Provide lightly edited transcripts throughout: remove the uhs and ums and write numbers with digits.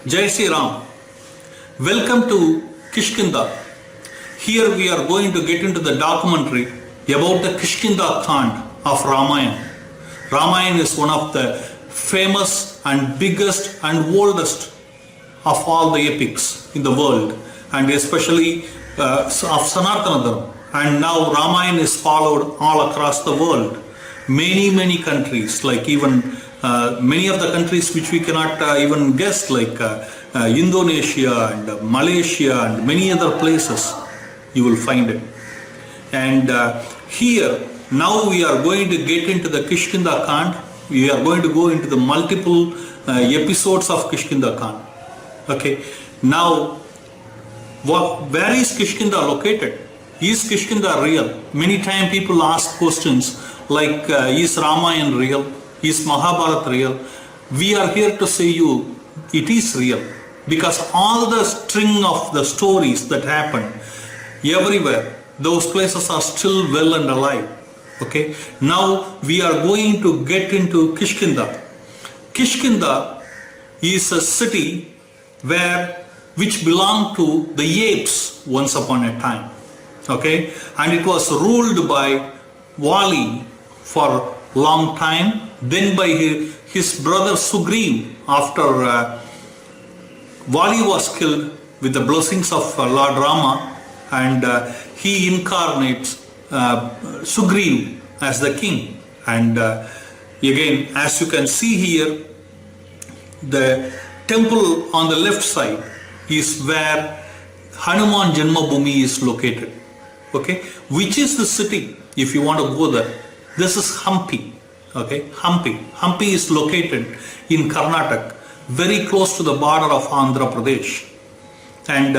Jai Sia Ram. Welcome to Kishkinda. Here we are going to get into the documentary about the Kishkinda Kand of Ramayana. Ramayana is one of the famous and biggest and oldest of all the epics in the world, and especially of Sanatana Dharma. And now Ramayana is followed all across the world. Many countries, like even many of the countries which we cannot even guess, like Indonesia and Malaysia and many other places, you will find it. And here now we are going to get into the Kishkinda Kand. We are going to go into the multiple episodes of Kishkinda Kand. Okay, now where is Kishkinda located? Is Kishkinda real? Many times people ask questions like is Ramayana real? Is Mahabharata real? We are here to say you it is real, because all the string of the stories that happen everywhere, those places are still well and alive. Okay, now we are going to get into Kishkinda. Kishkinda is a city which belonged to the apes once upon a time. Okay, and it was ruled by Vali for long time, then by his brother Sugriv after Vali was killed with the blessings of Lord Rama, and he incarnates Sugriv as the king. And again, as you can see here, the temple on the left side is where Hanuman Janmabhoomi is located. Okay, which is the city, if you want to go there, this is Hampi. Okay, Hampi is located in Karnataka, very close to the border of Andhra Pradesh. And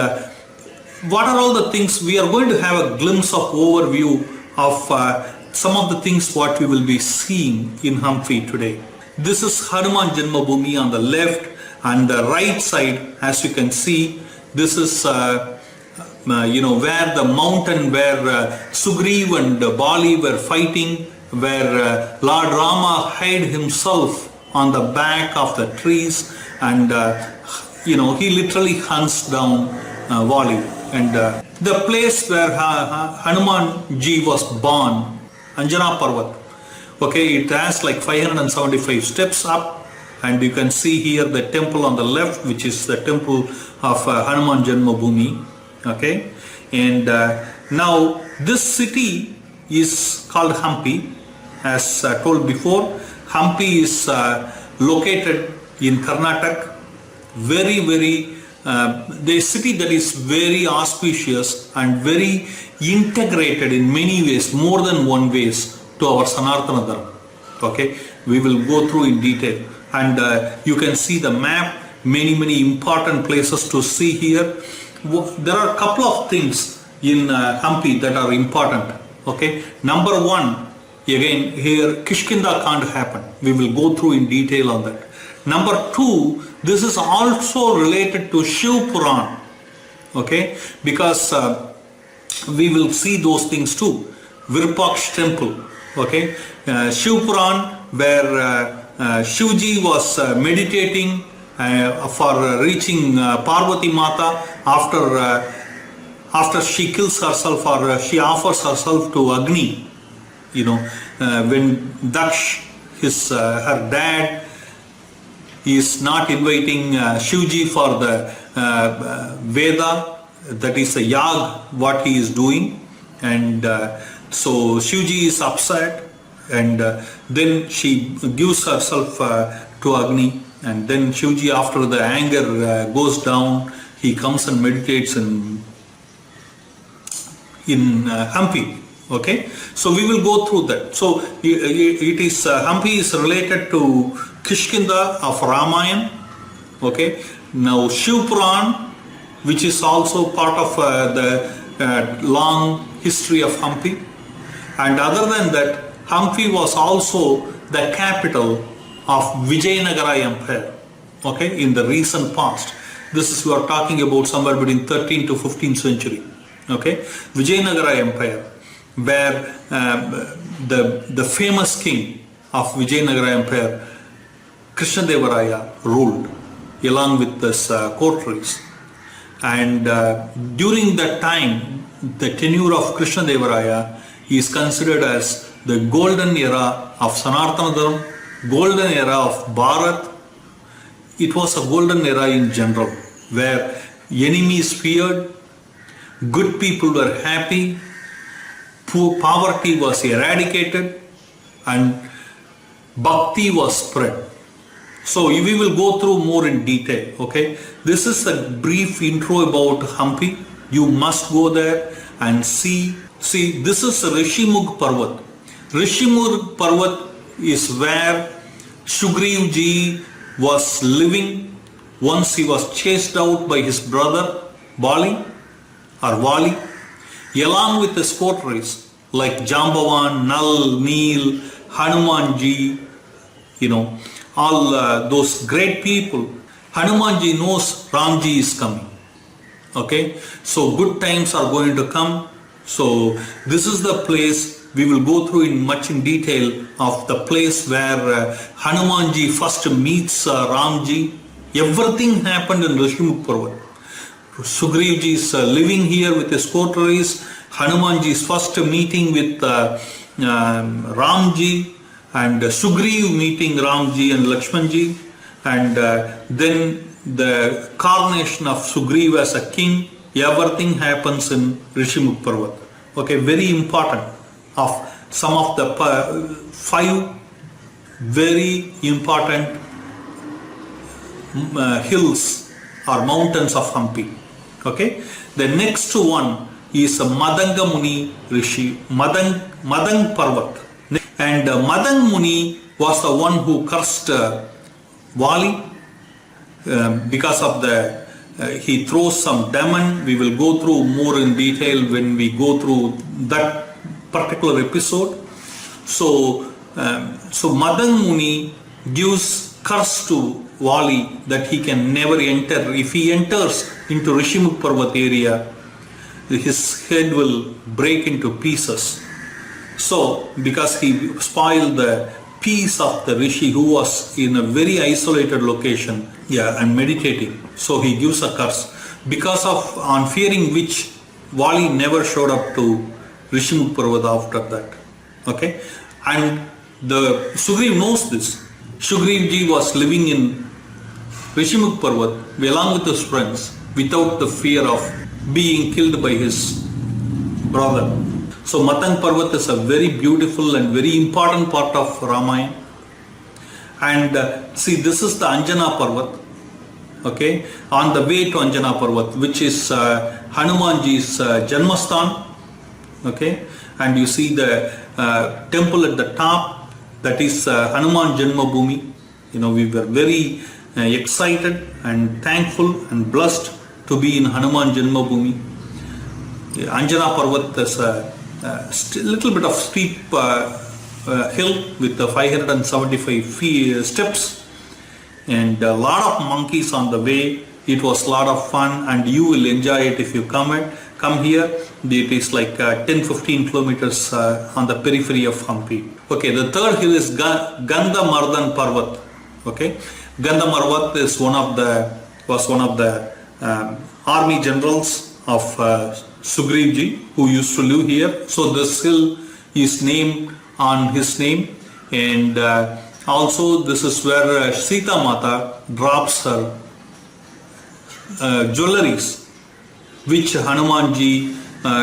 what are all the things? We are going to have a glimpse of overview of some of the things what we will be seeing in Hampi today. This is Hanuman Janmabhoomi on the left, and the right side, as you can see, this is where the mountain where Sugriv and Bali were fighting, where Lord Rama hid himself on the back of the trees, and he literally hunts down Vali. And the place where Hanuman ji was born, Anjana Parvat, okay, it has like 575 steps up, and you can see here the temple on the left, which is the temple of Hanuman Janmabhoomi. Okay, and now this city is called Hampi. As told before, Hampi is located in Karnataka. The city that is very auspicious and very integrated in many ways, more than one ways, to our Sanatana Dharma. Okay, we will go through in detail, and you can see the map, many important places to see here. There are a couple of things in Hampi that are important. Okay, number one, again here Kishkinda can't happen. We will go through in detail on that. Number two, this is also related to Shiv Puran. Okay, because we will see those things too. Virupaksh Temple. Okay, Shiv Puran, where Shivji was meditating for reaching Parvati Mata after she kills herself, or she offers herself to Agni. When Daksh, her dad, is not inviting Shivji for the Veda, that is a yag what he is doing, and so Shivji is upset, and then she gives herself to Agni, and then Shivji, after the anger goes down, he comes and meditates in Hampi. Okay, so we will go through that. So it is Hampi is related to Kishkinda of Ramayana. Okay, now Shiv Puran, which is also part of the long history of Hampi, and other than that, Hampi was also the capital of Vijayanagara Empire. Okay, in the recent past, this is we are talking about somewhere between 13th to 15th century. Okay, Vijayanagara Empire, where the famous king of Vijayanagara Empire, Krishna Devaraya, ruled. along with this coteries. And during that time, the tenure of Krishna Devaraya is considered as the golden era of Sanatana Dharma, golden era of Bharat. It was a golden era in general, where enemies feared, good people were happy, poverty was eradicated, and bhakti was spread. So we will go through more in detail. Okay, this is a brief intro about Hampi. You must go there and see. See, this is Rishimugh Parvat. Rishimugh Parvat is where Sugriv ji was living once he was chased out by his brother Vali, along with his coteries like Jambavan, Nal, Neel, Hanuman ji, all those great people. Hanuman ji knows Ram ji is coming. Okay, so good times are going to come. So this is the place we will go through in detail of the place where Hanuman ji first meets Ram ji. Everything happened in Rishimugh Parvat. Sugriv ji is living here with his coteries. Hanuman ji's first meeting with Ram ji, and Sugriv meeting Ram ji and Lakshman ji, and then the coronation of Sugriv as a king. Everything happens in Rishimugh Parvat. Okay, very important of some of the 5 very important hills or mountains of Hampi. Okay, the next one is Madanga Muni Rishi, Madang Parvat. And Madang Muni was the one who cursed Vali because of he throws some demon. We will go through more in detail when we go through that particular episode. So Madang Muni gives curse to Vali that he can never enter. If he enters into Rishimugh Parvat area, his head will break into pieces. So because he spoiled the peace of the Rishi who was in a very isolated location, and meditating. So he gives a curse. Because of, on fearing which, Vali never showed up to Rishimugh Parvat after that. Okay, and the Sugriv knows this. Sugriv ji was living in Rishimugh Parvat along with his friends without the fear of being killed by his brother. So Madang Parvat is a very beautiful and very important part of Ramayana. And see, this is the Anjana Parvat. Okay, on the way to Anjana Parvat, which is Hanumanji's Janmasthan. Okay, and you see the temple at the top, that is Hanuman Janmabhoomi. We were very excited and thankful and blessed to be in Hanuman Janmabhoomi. Anjana Parvat is a little bit of steep hill with 575 steps, and a lot of monkeys on the way. It was a lot of fun, and you will enjoy it if you come here. It is like 10-15 kilometers on the periphery of Hampi. Okay, the third hill is Gandhamardhan Parvat. Okay, Gandhamarvat is was one of the army generals of Sugriv ji, who used to live here. So this hill is named on his name, and also this is where Sita Mata drops her jewelries, which Hanuman ji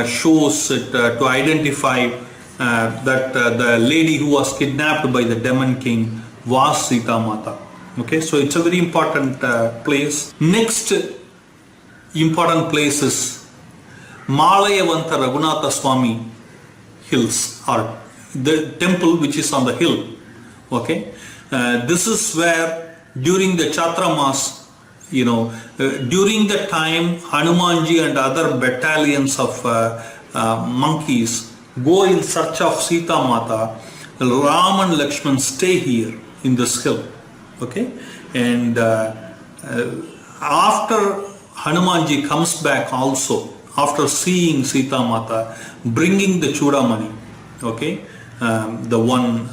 shows it to identify that the lady who was kidnapped by the demon king was Sita Mata. Okay, so it's a very important place. Next important place is Malayavanta Raghunatha Swamy hills, or the temple which is on the hill. Okay, this is where during the Chatramas, during the time Hanumanji and other battalions of monkeys go in search of Sita Mata, Ram and Lakshman stay here in this hill. Okay, and after Hanumanji comes back also, after seeing Sita Mata bringing the Chudamani, okay, the one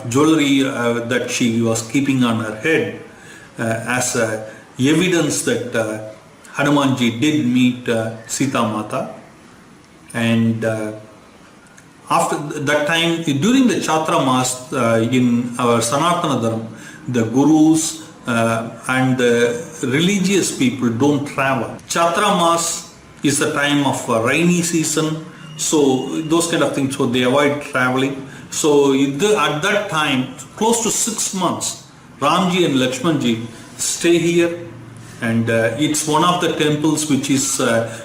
jewelry that she was keeping on her head as a evidence that Hanumanji did meet Sita Mata. And after that time, during the Chatra Mas in our Sanatana Dharma, the gurus and the religious people don't travel. Chatra Mas is the time of rainy season, so those kind of things, so they avoid traveling. So at that time, close to 6 months, Ramji and Lakshmanji stay here, and it's one of the temples which is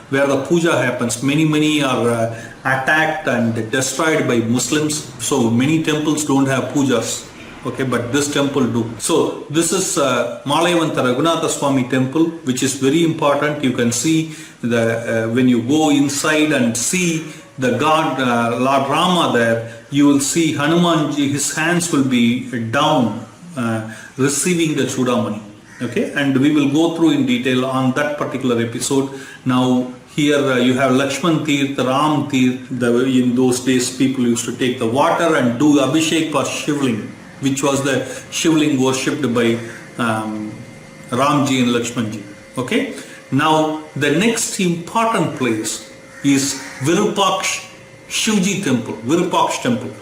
where the puja happens. Many are attacked and destroyed by Muslims, so many temples don't have pujas. Okay, but this temple do. So this is Malayavanta Raghunatha Swamy Temple, which is very important. You can see the when you go inside and see the God Lord Rama there, you will see Hanumanji, his hands will be down receiving the Chudamani. Okay, and we will go through in detail on that particular episode. Now here you have Lakshman Tirth, Ram Tirth. In those days people used to take the water and do Abhishek for Shivling, which was the Shivling worshipped by Ramji and Lakshmanji. Okay, now the next important place is Virupaksh Shivji Temple, Virupaksh Temple.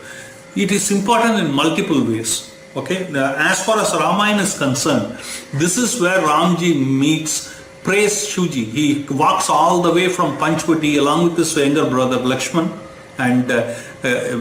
It is important in multiple ways. Okay, as far as Ramayana is concerned, this is where Ramji meets, prays Shivji. He walks all the way from Panchvati along with his younger brother Lakshman, and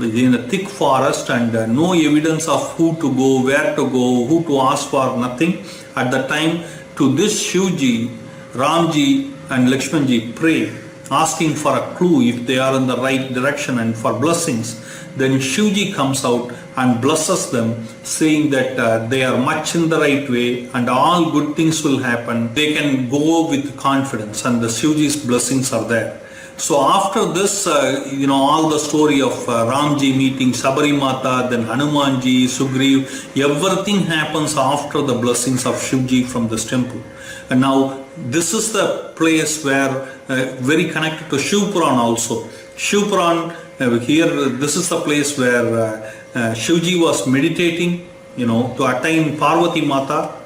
in a thick forest, and no evidence of who to go, where to go, who to ask for, nothing. At the time, to this Shivji, Ramji and Lakshmanji pray, asking for a clue if they are in the right direction and for blessings. Then Shivji comes out and blesses them, saying that they are much in the right way and all good things will happen. They can go with confidence, and the Shivji's blessings are there. So after this, all the story of Ramji meeting Sabari Mata, then Hanumanji, Sugriv, everything happens after the blessings of Shivji from this temple. And now this is the place where very connected to Shiv Puran also. Shiv Puran, here this is the place where Shivji was meditating, to attain Parvati Mata,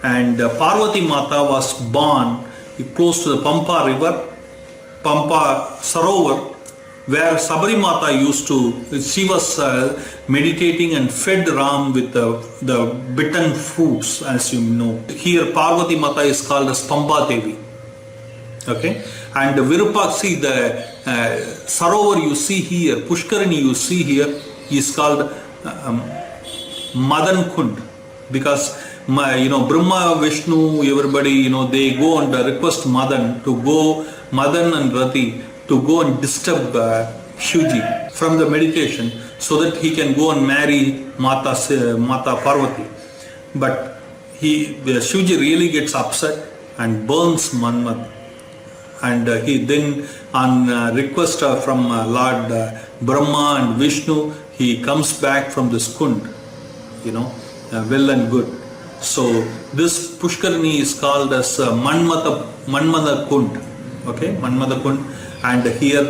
and Parvati Mata was born close to the Pampa river, Pampa Sarovar, where Sabari Mata she was meditating and fed Ram with the bitten fruits, as you know. Here Parvati Mata is called as Pamba Devi. Okay, and Virupakshi, the Sarovar you see here, Pushkarini you see here, is called Madan Kund, because Brahma, Vishnu, everybody, they go and request Madan and Rati to go and disturb Shivji from the meditation, so that he can go and marry Mata Parvati. But Shivji really gets upset and burns Manmad, and he then, on request from Lord Brahma and Vishnu, he comes back from this Kund, well and good. So this Pushkarini is called as Manmada Kund. Okay, Manmada Kund. And here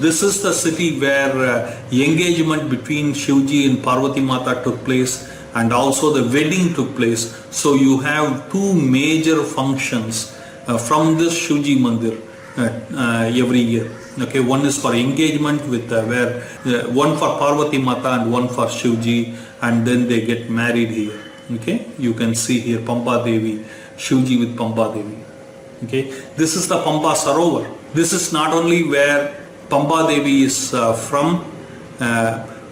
this is the city where engagement between Shivji and Parvati Mata took place, and also the wedding took place. So you have two major functions from this Shivji Mandir every year. Okay, one is for engagement with where one for Parvati Mata and one for Shivji, and then they get married here. Okay, you can see here Pampa Devi, Shivji with Pampa Devi. Okay, this is the Pampa Sarovar. This is not only where Pampa Devi is from,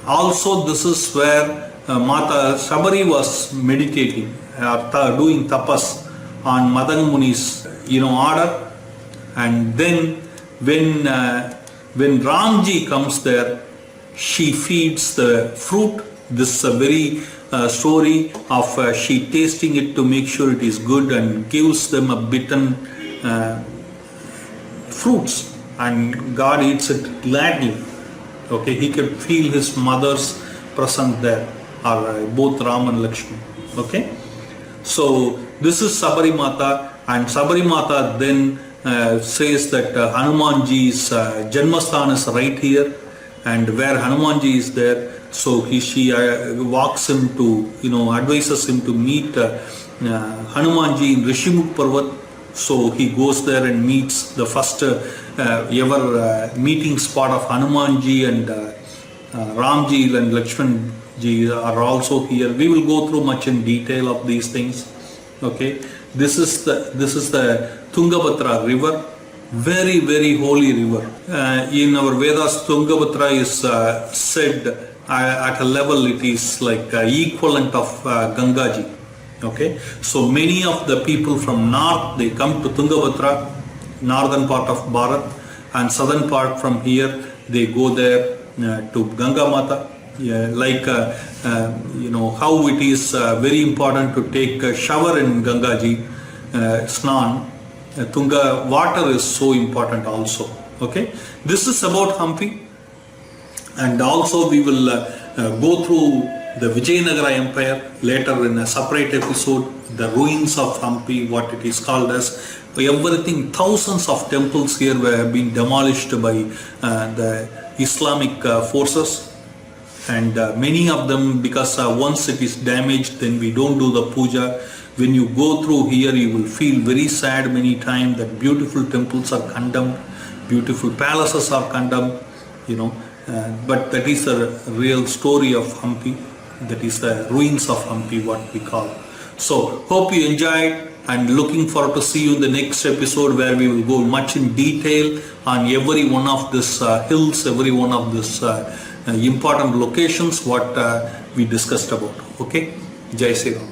also this is where Mata Sabari was meditating, doing tapas on Madan Muni's order. And then when Ramji comes there, she feeds the fruit. This is a very story of she tasting it to make sure it is good, and gives them a bitten fruits, and God eats it gladly. Okay, he could feel his mother's presence there, or both Ram and Lakshman. Okay, so this is Sabari Mata, and Sabari Mata then says that Hanumanji's Janmasthana is right here, and where Hanumanji is there, so she walks him to, advises him to meet Hanumanji in Rishimukh Parvat. So he goes there and meets the first ever meeting spot of Hanumanji, and Ramji and Lakshmanji are also here. We will go through much in detail of these things. Okay, this is the Tungabhadra river, very very holy river. In our Vedas, Tungabhadra is said at a level it is like equivalent of Gangaji. Okay, so many of the people from north, they come to Tungabhadra, northern part of Bharat, and southern part from here they go there to Ganga Mata. Like how it is very important to take a shower in Gangaji, Snan. Tunga water is so important also. Okay, this is about Hampi, and also we will go through the Vijayanagara Empire later in a separate episode, the ruins of Hampi, what it is called as. Everything, thousands of temples here have been demolished by the Islamic forces, and many of them, because once it is damaged, then we don't do the puja. When you go through here, you will feel very sad many times that beautiful temples are condemned, beautiful palaces are condemned, but that is the real story of Hampi. That is the ruins of Hampi, what we call. So hope you enjoyed, and looking forward to see you in the next episode, where we will go much in detail on every one of these hills, every one of these important locations what we discussed about. Okay, Jai Sia Ram.